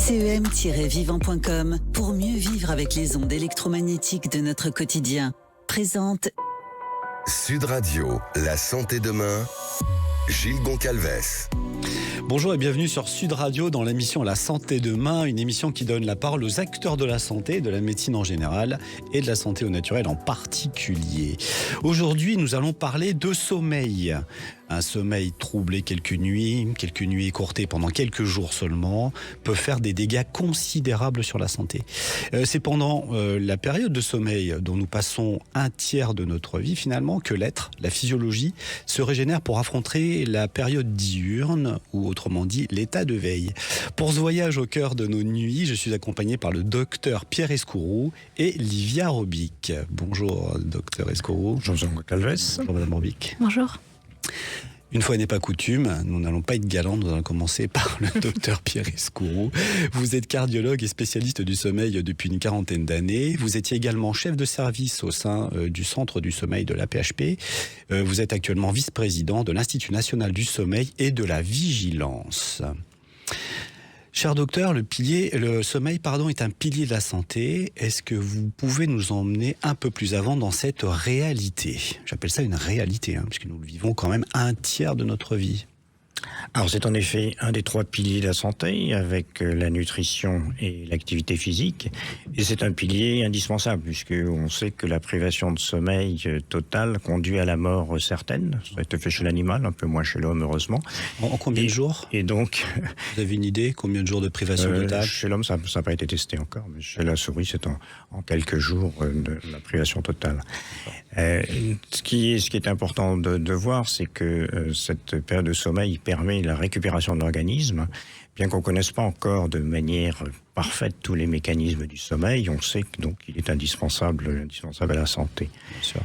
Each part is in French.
CEM-vivant.com pour mieux vivre avec les ondes électromagnétiques de notre quotidien. Présente Sud Radio, la santé demain, Gilles Goncalves. Bonjour et bienvenue sur Sud Radio dans l'émission La Santé Demain, une émission qui donne la parole aux acteurs de la santé, de la médecine en général et de la santé au naturel en particulier. Aujourd'hui, nous allons parler de sommeil. Un sommeil troublé quelques nuits écourtées pendant quelques jours seulement, peut faire des dégâts considérables sur la santé. C'est pendant la période de sommeil dont nous passons un tiers de notre vie finalement que l'être, la physiologie, se régénère pour affronter la période diurne ou autrement dit l'état de veille. Pour ce voyage au cœur de nos nuits, je suis accompagné par le docteur Pierre Escourroux et Livia Robic. Bonjour docteur Escourroux. Bonjour Jean Calves. Bonjour madame Robic. Bonjour. Une fois n'est pas coutume, nous n'allons pas être galants, nous allons commencer par le docteur Pierre Escourroux. Vous êtes cardiologue et spécialiste du sommeil depuis une quarantaine d'années. Vous étiez également chef de service au sein du Centre du sommeil de l'AP-HP. Vous êtes actuellement vice-président de l'Institut national du sommeil et de la vigilance. Cher docteur, le sommeil est un pilier de la santé. Est-ce que vous pouvez nous emmener un peu plus avant dans cette réalité ? J'appelle ça une réalité, puisque nous le vivons quand même un tiers de notre vie. Alors c'est en effet un des 3 piliers de la santé avec la nutrition et l'activité physique, et c'est un pilier indispensable puisque on sait que la privation de sommeil totale conduit à la mort certaine. Ça a été fait chez l'animal, un peu moins chez l'homme heureusement. En combien de jours ? Et donc, vous avez une idée combien de jours de privation totale ? Chez l'homme ça n'a pas été testé encore, mais chez la souris c'est en quelques jours de la privation totale. Ce qui est important de voir, c'est que cette période de sommeil permet la récupération de l'organisme. Bien qu'on ne connaisse pas encore de manière parfaite tous les mécanismes du sommeil, on sait qu'il est indispensable à la santé. Bien sûr.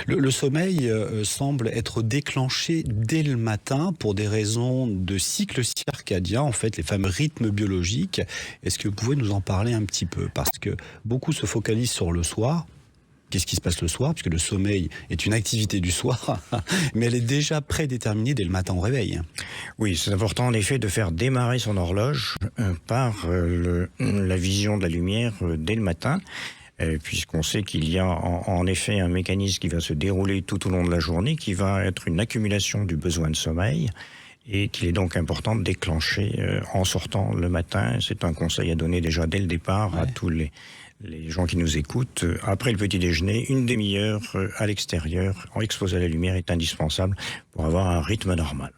Le sommeil semble être déclenché dès le matin pour des raisons de cycle circadien, en fait, les fameux rythmes biologiques. Est-ce que vous pouvez nous en parler un petit peu ? Parce que beaucoup se focalisent sur le soir. Qu'est-ce qui se passe le soir ? Puisque le sommeil est une activité du soir, mais elle est déjà prédéterminée dès le matin au réveil. Oui, c'est important en effet de faire démarrer son horloge par la vision de la lumière dès le matin, puisqu'on sait qu'il y a en effet un mécanisme qui va se dérouler tout au long de la journée, qui va être une accumulation du besoin de sommeil, et qu'il est donc important de déclencher en sortant le matin. C'est un conseil à donner déjà dès le départ à tous les gens qui nous écoutent. Après le petit déjeuner, une demi-heure à l'extérieur, exposé à la lumière, est indispensable pour avoir un rythme normal.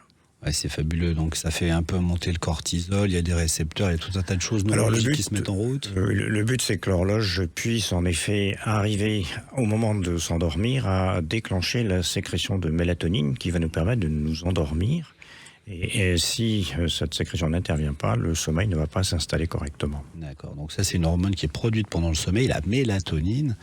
Ouais, c'est fabuleux, donc ça fait un peu monter le cortisol, il y a des récepteurs, il y a tout un tas de choses neurologiques qui se mettent en route. Le but, c'est que l'horloge puisse en effet arriver au moment de s'endormir à déclencher la sécrétion de mélatonine qui va nous permettre de nous endormir. Et si cette sécrétion n'intervient pas, le sommeil ne va pas s'installer correctement. D'accord, donc ça c'est une hormone qui est produite pendant le sommeil, la mélatonine.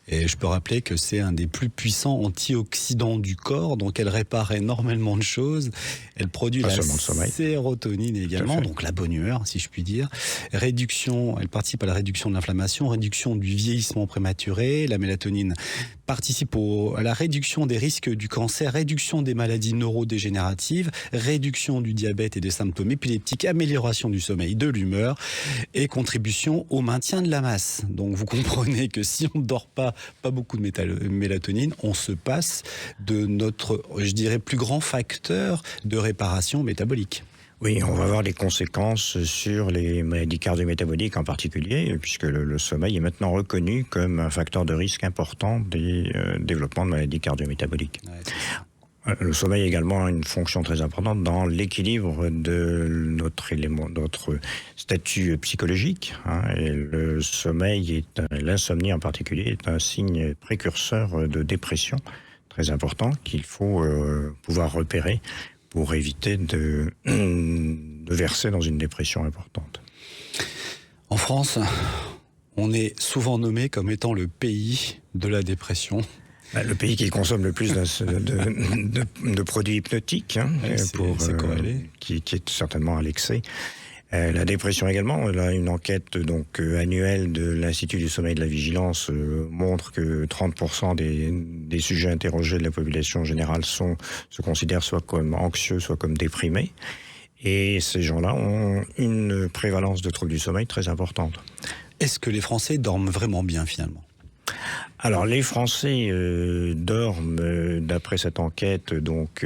Et je peux rappeler que c'est un des plus puissants antioxydants du corps, donc elle répare énormément de choses. Elle produit la sérotonine également, donc la bonne humeur, si je puis dire. Elle participe à la réduction de l'inflammation, réduction du vieillissement prématuré. La mélatonine participe à la réduction des risques du cancer, réduction des maladies neurodégénératives, réduction du diabète et des symptômes épileptiques, amélioration du sommeil, de l'humeur et contribution au maintien de la masse. Donc vous comprenez que si on ne dort pas beaucoup de mélatonine, on se passe de notre, je dirais, plus grand facteur de réparation métabolique. Oui, on va avoir des conséquences sur les maladies cardio-métaboliques en particulier, puisque le sommeil est maintenant reconnu comme un facteur de risque important des développements de maladies cardio-métaboliques. Ouais, le sommeil a également une fonction très importante dans l'équilibre de notre statut psychologique. Et le sommeil, l'insomnie en particulier, est un signe précurseur de dépression très important qu'il faut pouvoir repérer pour éviter de verser dans une dépression importante. En France, on est souvent nommé comme étant le pays de la dépression. Le pays qui consomme le plus de produits hypnotiques, c'est corrélé. Qui est certainement à l'excès. La dépression également. On a une enquête annuelle de l'Institut du sommeil et de la vigilance montre que 30% des sujets interrogés de la population générale se considèrent soit comme anxieux, soit comme déprimés. Et ces gens-là ont une prévalence de troubles du sommeil très importante. Est-ce que les Français dorment vraiment bien finalement ? Alors les Français dorment, d'après cette enquête, donc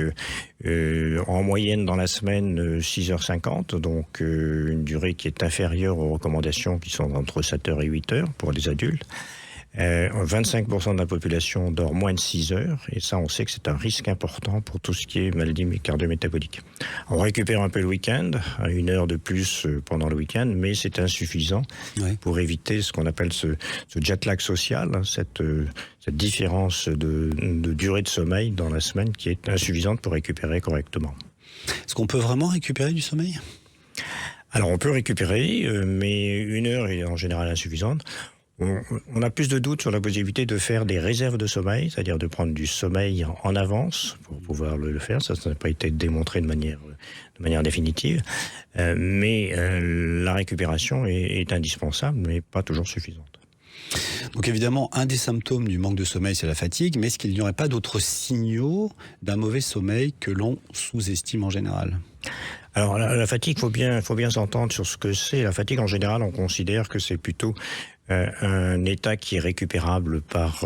en moyenne dans la semaine 6h50, donc une durée qui est inférieure aux recommandations qui sont entre 7h et 8h pour les adultes. 25% de la population dort moins de 6 heures, et ça, on sait que c'est un risque important pour tout ce qui est maladie cardio-métabolique. On récupère un peu le week-end, à 1 heure de plus pendant le week-end, mais c'est insuffisant pour éviter ce qu'on appelle ce jet lag social, hein, cette différence de durée de sommeil dans la semaine qui est insuffisante pour récupérer correctement. Est-ce qu'on peut vraiment récupérer du sommeil ? Alors, on peut récupérer, mais 1 heure est en général insuffisante. On a plus de doutes sur la possibilité de faire des réserves de sommeil, c'est-à-dire de prendre du sommeil en avance pour pouvoir le faire. Ça n'a pas été démontré de manière définitive. Mais la récupération est indispensable, mais pas toujours suffisante. Donc évidemment, un des symptômes du manque de sommeil, c'est la fatigue, mais est-ce qu'il n'y aurait pas d'autres signaux d'un mauvais sommeil que l'on sous-estime en général ? Alors la fatigue, faut bien s'entendre sur ce que c'est. La fatigue, en général, on considère que c'est plutôt un état qui est récupérable par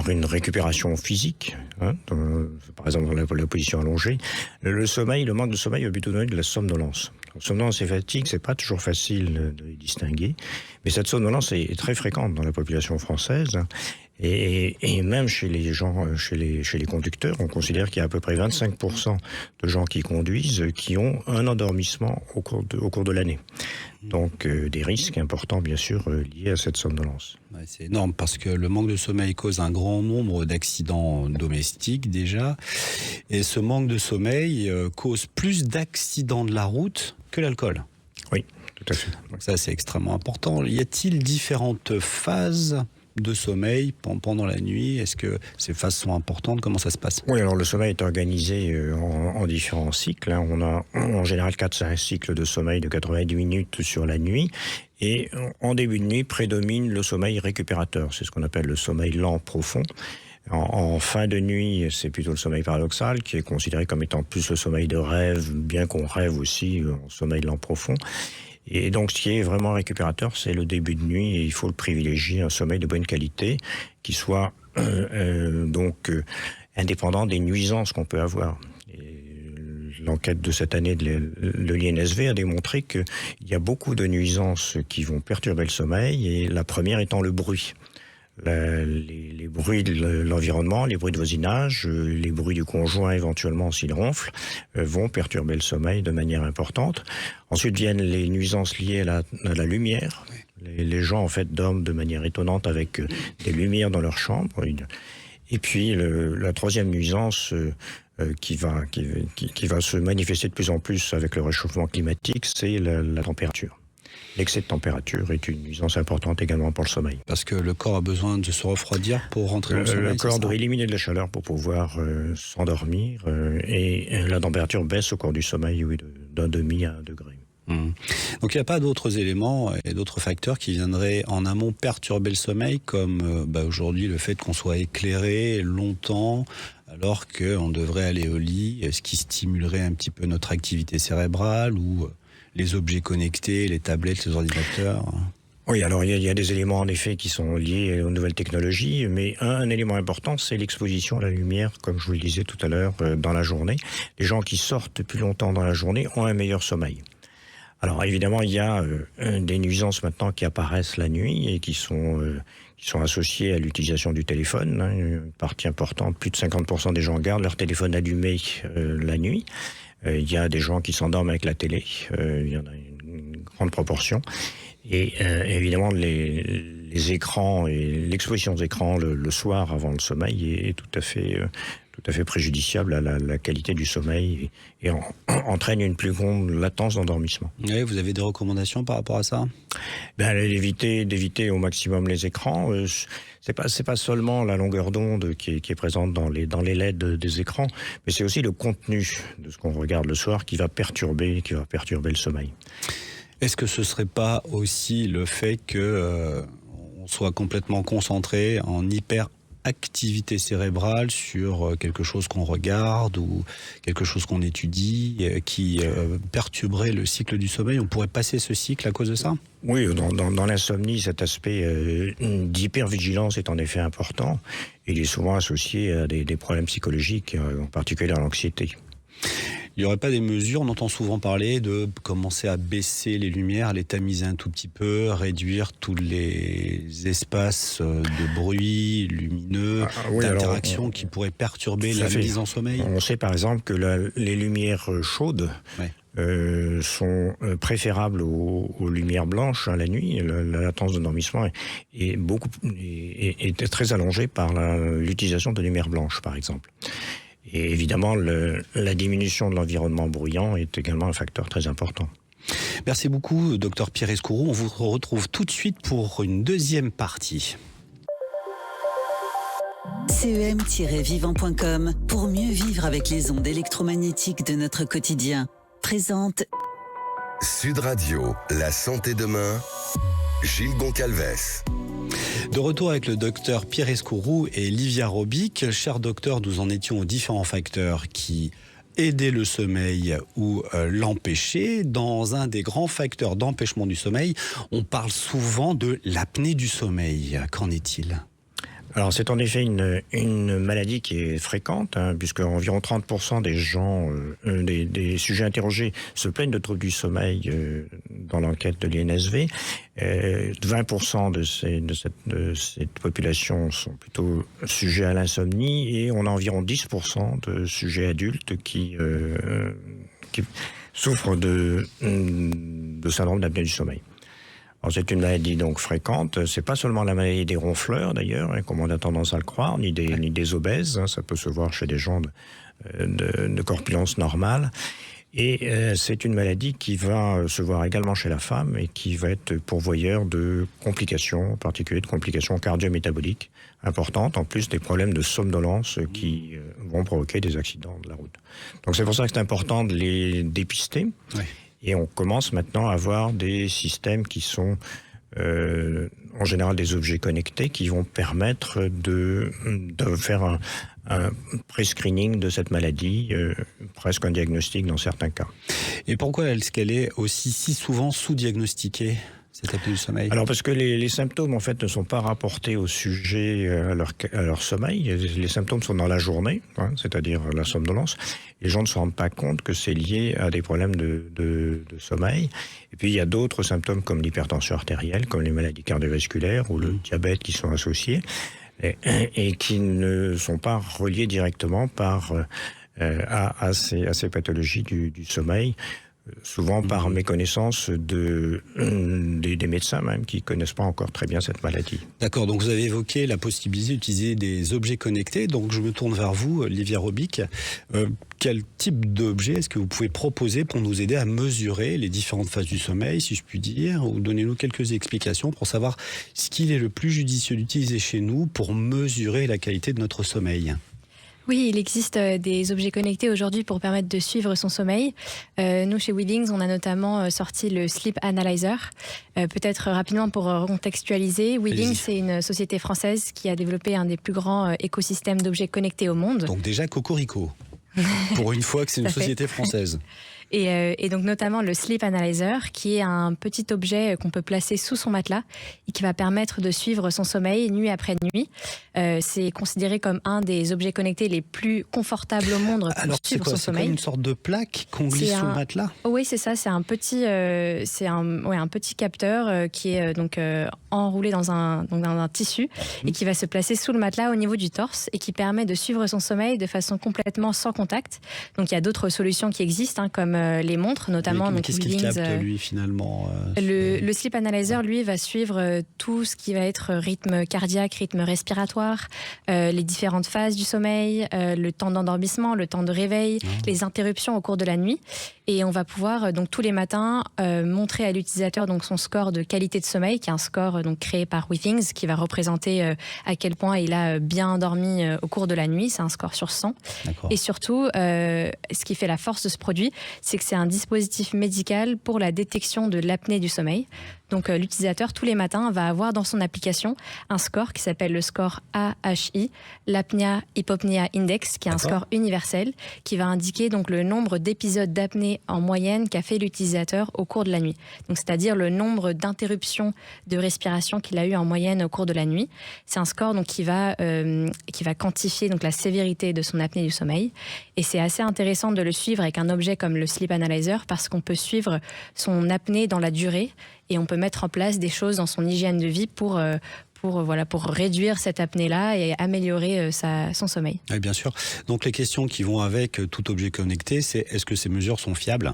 une récupération physique, hein, par exemple la position allongée. Le manque de sommeil va plutôt donner de la somnolence. Somnolence et fatigue, c'est pas toujours facile de les distinguer, mais cette somnolence est très fréquente dans la population française. Et même chez les gens, chez les conducteurs, on considère qu'il y a à peu près 25% de gens qui conduisent qui ont un endormissement au cours de l'année. Donc des risques importants, bien sûr, liés à cette somnolence. Ouais, c'est énorme parce que le manque de sommeil cause un grand nombre d'accidents domestiques déjà. Et ce manque de sommeil cause plus d'accidents de la route que l'alcool. Oui, tout à fait. Donc ça, c'est extrêmement important. Y a-t-il différentes phases de sommeil pendant la nuit? Est-ce que ces phases sont importantes? Comment ça se passe? Oui, alors le sommeil est organisé en différents cycles. Hein. On a en général 4-5 cycles de sommeil de 90 minutes sur la nuit. Et en début de nuit, prédomine le sommeil récupérateur. C'est ce qu'on appelle le sommeil lent profond. En fin de nuit, c'est plutôt le sommeil paradoxal, qui est considéré comme étant plus le sommeil de rêve, bien qu'on rêve aussi en sommeil lent profond. Et donc, ce qui est vraiment récupérateur, c'est le début de nuit, et il faut le privilégier, un sommeil de bonne qualité, qui soit indépendant des nuisances qu'on peut avoir. L'enquête de cette année de l'INSV a démontré qu'il y a beaucoup de nuisances qui vont perturber le sommeil, et la première étant le bruit. Les bruits de l'environnement, les bruits de voisinage, les bruits du conjoint éventuellement s'il ronfle, vont perturber le sommeil de manière importante. Ensuite viennent les nuisances liées à la lumière. Les gens en fait dorment de manière étonnante avec des lumières dans leur chambre. Et puis la troisième nuisance qui va se manifester de plus en plus avec le réchauffement climatique, c'est la température. L'excès de température est une nuisance importante également pour le sommeil. Parce que le corps a besoin de se refroidir pour rentrer dans le sommeil. Le corps doit éliminer de la chaleur pour pouvoir s'endormir et la température baisse au cours du sommeil d'un demi à 1 degré. Donc il n'y a pas d'autres éléments et d'autres facteurs qui viendraient en amont perturber le sommeil, comme aujourd'hui le fait qu'on soit éclairé longtemps alors qu'on devrait aller au lit, ce qui stimulerait un petit peu notre activité cérébrale, ou les objets connectés, les tablettes, les ordinateurs. Oui, alors il y a des éléments en effet qui sont liés aux nouvelles technologies, mais un élément important, c'est l'exposition à la lumière, comme je vous le disais tout à l'heure, dans la journée. Les gens qui sortent plus longtemps dans la journée ont un meilleur sommeil. Alors évidemment, il y a des nuisances maintenant qui apparaissent la nuit et qui sont associées à l'utilisation du téléphone. Hein, une partie importante, plus de 50% des gens gardent leur téléphone allumé la nuit. Il y a des gens qui s'endorment avec la télé, il y en a une grande proportion. Et évidemment, les écrans et l'exposition aux écrans le soir avant le sommeil est tout à fait préjudiciable à la qualité du sommeil et entraîne une plus grande latence d'endormissement. Oui, vous avez des recommandations par rapport à ça? D'éviter au maximum les écrans. C'est pas seulement la longueur d'onde qui est présente dans les LED des écrans, mais c'est aussi le contenu de ce qu'on regarde le soir qui va perturber le sommeil. Est-ce que ce serait pas aussi le fait que on soit complètement concentré en hyper activité cérébrale sur quelque chose qu'on regarde ou quelque chose qu'on étudie qui perturberait le cycle du sommeil. On pourrait passer ce cycle à cause de ça ? Oui, dans l'insomnie, cet aspect d'hypervigilance est en effet important. Il est souvent associé à des problèmes psychologiques, en particulier à l'anxiété. Il n'y aurait pas des mesures, on entend souvent parler de commencer à baisser les lumières, les tamiser un tout petit peu, réduire tous les espaces de bruit lumineux, d'interaction qui pourraient perturber la mise en sommeil. On sait par exemple que les lumières chaudes sont préférables aux lumières blanches la nuit. La latence de dormissement est très allongée par l'utilisation de lumières blanches, par exemple. Et évidemment, la diminution de l'environnement bruyant est également un facteur très important. Merci beaucoup, Dr Pierre Escourroux. On vous retrouve tout de suite pour une deuxième partie. CEM-vivant.com pour mieux vivre avec les ondes électromagnétiques de notre quotidien. Présente Sud Radio, la santé demain, Gilles Goncalves. De retour avec le docteur Pierre Escourroux et Livia Robic. Cher docteur, nous en étions aux différents facteurs qui aidaient le sommeil ou l'empêcher. Dans un des grands facteurs d'empêchement du sommeil, on parle souvent de l'apnée du sommeil. Qu'en est-il ? Alors c'est en effet une maladie qui est fréquente, puisque environ 30% des gens, des sujets interrogés se plaignent de troubles du sommeil dans l'enquête de l'INSV. 20% de cette population sont plutôt sujets à l'insomnie et on a environ 10% de sujets adultes qui souffrent de syndrome d'apnée du sommeil. Alors, c'est une maladie donc fréquente. C'est pas seulement la maladie des ronfleurs d'ailleurs, comme on a tendance à le croire, ni des obèses. Ça peut se voir chez des gens de corpulence normale. Et c'est une maladie qui va se voir également chez la femme et qui va être pourvoyeur de complications, en particulier de complications cardio-métaboliques importantes, en plus des problèmes de somnolence qui vont provoquer des accidents de la route. Donc c'est pour ça que c'est important de les dépister. Oui. Et on commence maintenant à avoir des systèmes qui sont en général des objets connectés qui vont permettre de faire un pré-screening de cette maladie, presque un diagnostic dans certains cas. Et pourquoi est-ce qu'elle est aussi si souvent sous-diagnostiquée, cette apnée du sommeil ? Alors parce que les symptômes en fait ne sont pas rapportés au sujet à leur sommeil. Les symptômes sont dans la journée, c'est-à-dire la somnolence. Les gens ne se rendent pas compte que c'est lié à des problèmes de sommeil. Et puis il y a d'autres symptômes comme l'hypertension artérielle, comme les maladies cardiovasculaires ou le diabète qui sont associés et qui ne sont pas reliés directement à ces pathologies du sommeil. Souvent par méconnaissance des médecins même qui ne connaissent pas encore très bien cette maladie. D'accord, donc vous avez évoqué la possibilité d'utiliser des objets connectés. Donc je me tourne vers vous, Livia Robic. Quel type d'objet est-ce que vous pouvez proposer pour nous aider à mesurer les différentes phases du sommeil, si je puis dire, ou donnez-nous quelques explications pour savoir ce qu'il est le plus judicieux d'utiliser chez nous pour mesurer la qualité de notre sommeil ? Oui, il existe des objets connectés aujourd'hui pour permettre de suivre son sommeil. Nous, chez Withings, on a notamment sorti le Sleep Analyzer. Peut-être rapidement pour contextualiser, Withings, c'est une société française qui a développé un des plus grands écosystèmes d'objets connectés au monde. Donc déjà, cocorico. Pour une fois que c'est une société française. Et donc notamment le Sleep Analyzer, qui est un petit objet qu'on peut placer sous son matelas et qui va permettre de suivre son sommeil nuit après nuit. C'est considéré comme un des objets connectés les plus confortables au monde pour suivre son sommeil. C'est comme une sorte de plaque qu'on glisse sous le matelas ? Oui, c'est ça. C'est un petit, un petit capteur qui est donc enroulé dans un tissu et qui va se placer sous le matelas au niveau du torse et qui permet de suivre son sommeil de façon complètement sans contact. Donc il y a d'autres solutions qui existent, comme les montres, notamment. Mais qu'est-ce qu'il capte, lui, finalement le Sleep Analyzer, lui, va suivre tout ce qui va être rythme cardiaque, rythme respiratoire, les différentes phases du sommeil, le temps d'endormissement, le temps de réveil, les interruptions au cours de la nuit. Et on va pouvoir, donc, tous les matins, montrer à l'utilisateur donc, son score de qualité de sommeil, qui est un score donc, créé par Withings, qui va représenter à quel point il a bien dormi au cours de la nuit. C'est un score sur 100. D'accord. Et surtout, ce qui fait la force de ce produit, c'est que c'est un dispositif médical pour la détection de l'apnée du sommeil. Donc l'utilisateur, tous les matins, va avoir dans son application un score qui s'appelle le score AHI, l'Apnea Hypopnea Index, qui est un score universel, qui va indiquer donc le nombre d'épisodes d'apnée en moyenne qu'a fait l'utilisateur au cours de la nuit. Donc c'est-à-dire le nombre d'interruptions de respiration qu'il a eu en moyenne au cours de la nuit. C'est un score donc, qui va quantifier donc, la sévérité de son apnée du sommeil. Et c'est assez intéressant de le suivre avec un objet comme le Sleep Analyzer parce qu'on peut suivre son apnée dans la durée et on peut mettre en place des choses dans son hygiène de vie pour réduire cette apnée-là et améliorer son sommeil. Oui, bien sûr. Donc les questions qui vont avec tout objet connecté, c'est est-ce que ces mesures sont fiables ?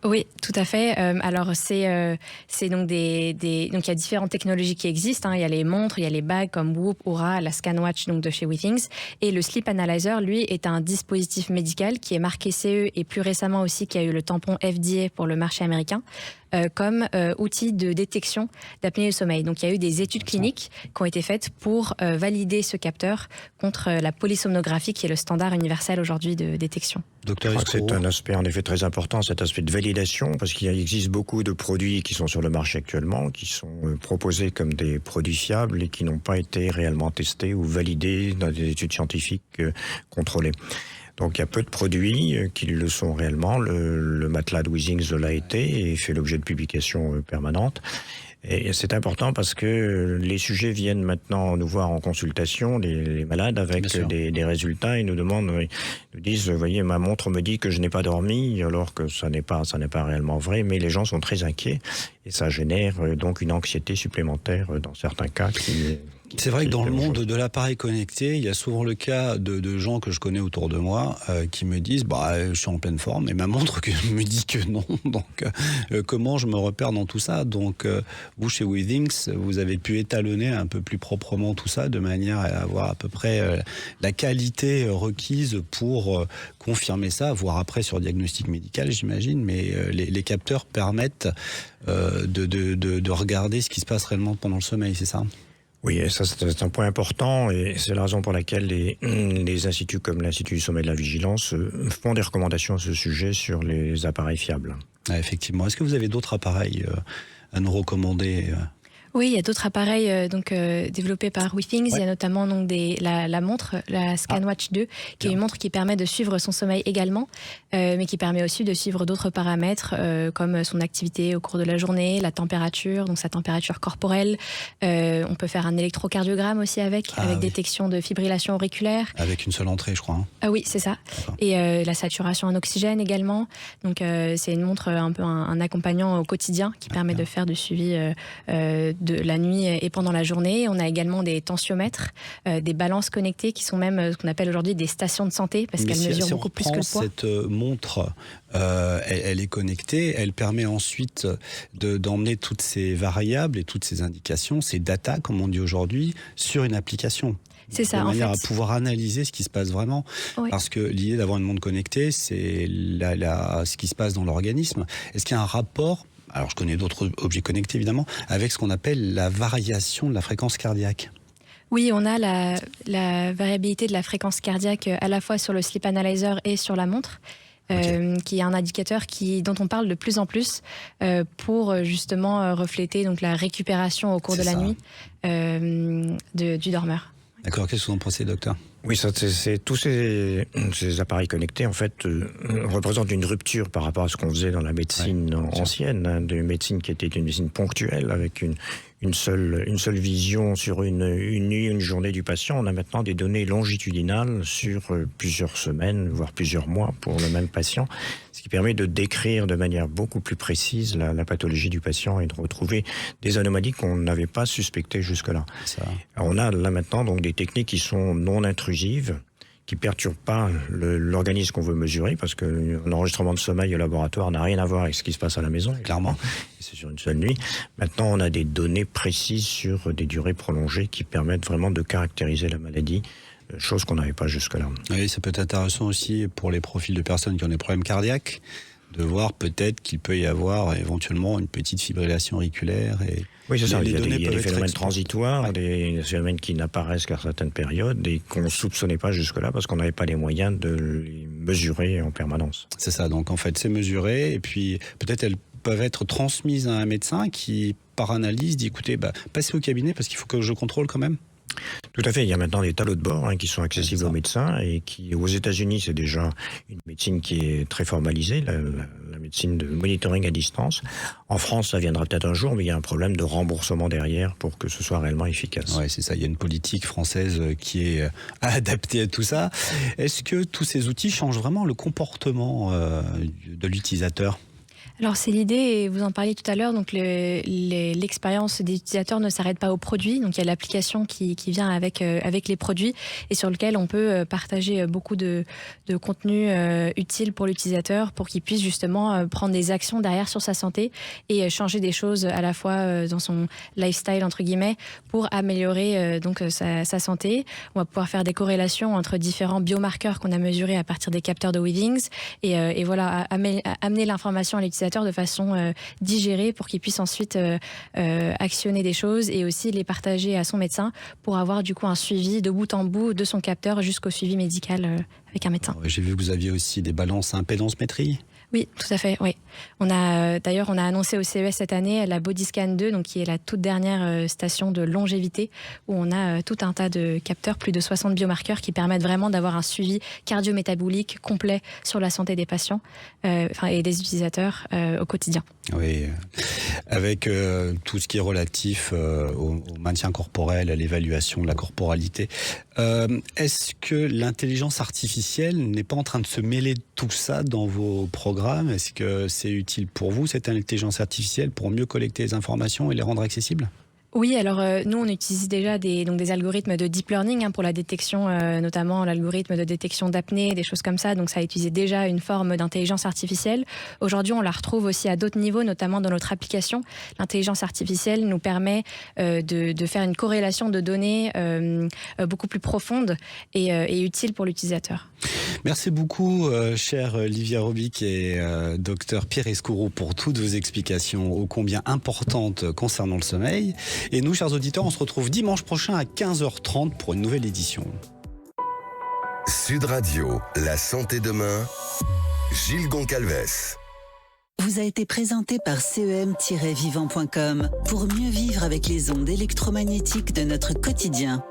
Oui, tout à fait. Alors c'est donc donc il y a différentes technologies qui existent. Il y a les montres, il y a les bagues comme Whoop, Oura, la ScanWatch donc de chez WeThings. Et le Sleep Analyzer, lui, est un dispositif médical qui est marqué CE et plus récemment aussi qui a eu le tampon FDA pour le marché américain. Comme outil de détection d'apnée du sommeil. Donc il y a eu des études cliniques qui ont été faites pour valider ce capteur contre la polysomnographie qui est le standard universel aujourd'hui de détection. Je crois que c'est un aspect en effet très important, cet aspect de validation, parce qu'il existe beaucoup de produits qui sont sur le marché actuellement, qui sont proposés comme des produits fiables et qui n'ont pas été réellement testés ou validés dans des études scientifiques contrôlées. Donc il y a peu de produits qui le sont réellement. Le matelas de WeThings l'a été et fait l'objet de publications permanentes. Et c'est important parce que les sujets viennent maintenant nous voir en consultation, les malades, avec des résultats. Ils nous demandent, ils nous disent, vous voyez, ma montre me dit que je n'ai pas dormi, alors que ça n'est pas réellement vrai. Mais les gens sont très inquiets et ça génère donc une anxiété supplémentaire dans certains cas. C'est vrai que dans le monde de l'appareil connecté, il y a souvent le cas de gens que je connais autour de moi qui me disent je suis en pleine forme et ma montre me dit que non. Donc comment je me repère dans tout ça ? Donc vous chez WeThings, vous avez pu étalonner un peu plus proprement tout ça de manière à avoir à peu près la qualité requise pour confirmer ça, voire après sur diagnostic médical, j'imagine, mais les capteurs permettent de regarder ce qui se passe réellement pendant le sommeil, c'est ça ? Oui, et ça c'est un point important et c'est la raison pour laquelle les instituts comme l'Institut du sommeil et de la vigilance font des recommandations à ce sujet sur les appareils fiables. Ah, effectivement. Est-ce que vous avez d'autres appareils à nous recommander ? Oui, il y a d'autres appareils développés par WeThings. Il y a notamment donc la montre, la ScanWatch 2, qui est une montre qui permet de suivre son sommeil également, mais qui permet aussi de suivre d'autres paramètres comme son activité au cours de la journée, la température, donc sa température corporelle. On peut faire un électrocardiogramme aussi avec détection de fibrillation auriculaire. Avec une seule entrée, je crois. Ah oui, c'est ça. D'accord. Et la saturation en oxygène également. Donc c'est une montre un peu un accompagnant au quotidien qui permet de faire du suivi de la nuit et pendant la journée. On a également des tensiomètres, des balances connectées qui sont même ce qu'on appelle aujourd'hui des stations de santé parce qu'elles mesurent beaucoup plus que le poids. Cette montre, elle est connectée, elle permet ensuite d'emmener toutes ces variables et toutes ces indications, ces data comme on dit aujourd'hui, sur une application. C'est ça, de manière à pouvoir analyser ce qui se passe vraiment. Oui. Parce que l'idée d'avoir une montre connectée, c'est ce qui se passe dans l'organisme. Est-ce qu'il y a un rapport, alors je connais d'autres objets connectés évidemment, avec ce qu'on appelle la variation de la fréquence cardiaque? Oui, on a la variabilité de la fréquence cardiaque à la fois sur le Sleep Analyzer et sur la montre. Qui est un indicateur dont on parle de plus en plus pour justement refléter donc, la récupération au cours de la nuit du dormeur. D'accord, qu'est-ce que vous en pensez, docteur ? Oui, tous ces appareils connectés, en fait, représentent une rupture par rapport à ce qu'on faisait dans la médecine ancienne, de médecine qui était une médecine ponctuelle, avec une seule vision sur une nuit, une journée du patient. On a maintenant des données longitudinales sur plusieurs semaines, voire plusieurs mois pour le même patient, ce qui permet de décrire de manière beaucoup plus précise la pathologie du patient et de retrouver des anomalies qu'on n'avait pas suspectées jusque-là. Alors, on a là maintenant donc des techniques qui sont non intrusives, qui ne perturbent pas l'organisme qu'on veut mesurer, parce qu'un enregistrement de sommeil au laboratoire n'a rien à voir avec ce qui se passe à la maison. Clairement. C'est sur une seule nuit. Maintenant, on a des données précises sur des durées prolongées qui permettent vraiment de caractériser la maladie, chose qu'on n'avait pas jusque-là. Oui, ça peut être intéressant aussi pour les profils de personnes qui ont des problèmes cardiaques, de voir peut-être qu'il peut y avoir éventuellement une petite fibrillation auriculaire. Oui, c'est ça. Il y a des phénomènes transitoires, des phénomènes qui n'apparaissent qu'à certaines périodes et qu'on ne soupçonnait pas jusque-là parce qu'on n'avait pas les moyens de les mesurer en permanence. C'est ça. Donc en fait, c'est mesuré et puis peut-être peuvent être transmises à un médecin qui, par analyse, dit écoutez, passez au cabinet parce qu'il faut que je contrôle quand même. Tout à fait. Il y a maintenant des tableaux de bord qui sont accessibles aux médecins et qui, aux États-Unis, c'est déjà une médecine qui est très formalisée, la médecine de monitoring à distance. En France, ça viendra peut-être un jour, mais il y a un problème de remboursement derrière pour que ce soit réellement efficace. Oui, c'est ça. Il y a une politique française qui est adaptée à tout ça. Est-ce que tous ces outils changent vraiment le comportement de l'utilisateur ? Alors c'est l'idée, et vous en parliez tout à l'heure, donc l'expérience des utilisateurs ne s'arrête pas aux produits, donc il y a l'application qui vient avec les produits et sur lequel on peut partager beaucoup de contenu utile pour l'utilisateur pour qu'il puisse justement prendre des actions derrière sur sa santé et changer des choses à la fois dans son lifestyle entre guillemets pour améliorer donc sa santé. On va pouvoir faire des corrélations entre différents biomarqueurs qu'on a mesurés à partir des capteurs de Withings et voilà, amener l'information à l'utilisateur de façon digérée pour qu'il puisse ensuite actionner des choses et aussi les partager à son médecin pour avoir du coup un suivi de bout en bout de son capteur jusqu'au suivi médical avec un médecin. J'ai vu que vous aviez aussi des balances à impédance-métrie. Oui, tout à fait. Oui. On a annoncé au CES cette année la Bodyscan 2, donc qui est la toute dernière station de longévité où on a tout un tas de capteurs, plus de 60 biomarqueurs qui permettent vraiment d'avoir un suivi cardio-métabolique complet sur la santé des patients et des utilisateurs au quotidien. Oui, avec tout ce qui est relatif au maintien corporel, à l'évaluation de la corporalité. Est-ce que l'intelligence artificielle n'est pas en train de se mêler de tout ça dans vos programmes ? Est-ce que c'est utile pour vous, cette intelligence artificielle, pour mieux collecter les informations et les rendre accessibles ? Oui, alors nous, on utilise déjà des algorithmes de deep learning pour la détection, notamment l'algorithme de détection d'apnée, des choses comme ça. Donc, ça utilise déjà une forme d'intelligence artificielle. Aujourd'hui, on la retrouve aussi à d'autres niveaux, notamment dans notre application. L'intelligence artificielle nous permet de faire une corrélation de données beaucoup plus profonde et utile pour l'utilisateur. Merci beaucoup, chère Livia Robic et docteur Pierre Escourou, pour toutes vos explications ô combien importantes concernant le sommeil. Et nous, chers auditeurs, on se retrouve dimanche prochain à 15h30 pour une nouvelle édition. Sud Radio, la santé demain, Gilles Goncalves. Vous a été présenté par CEM-vivant.com pour mieux vivre avec les ondes électromagnétiques de notre quotidien.